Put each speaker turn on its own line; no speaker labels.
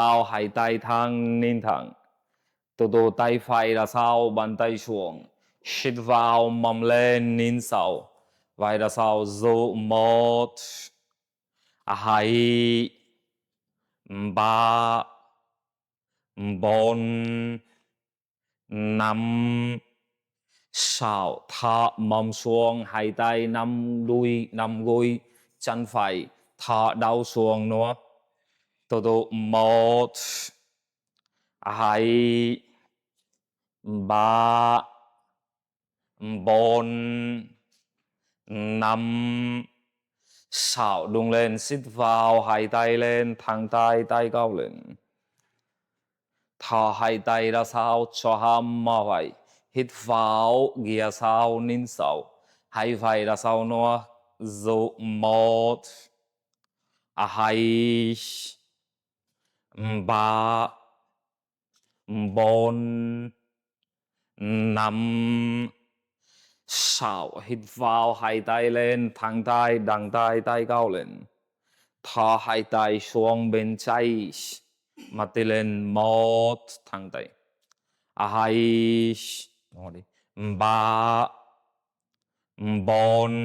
Sao hai tay thẳng nín thẳng. Từ từ tay phải ra sau, bàn tay xuống. Hít vào, mầm lên, nín sâu. Vai ra sau, giữ 1, 2, 3, 4, 5, 6. Thả mầm xuống, hai tay nắm đuôi, nắm gối, chân phải. Thả đầu xuống nữa. Từ từ 1, 2, 3, 4, 5, 6. Đung lên, xít vào, hai tay lên, thẳng tay, tay cao lên. Thả hai tay ra sau, cho hàm mở vai. Hít vào, ghia sau, nín sâu. Hai vai ra sau nữa. Giữ 1, 2, 3, 4, 5, 6. Hít vào, hai tay lên, thẳng tay, đằng tay, tay cao lên. Thả hai tay xuống bên trái. Mặt đi lên, 1, thẳng tay. 2, 3, 4.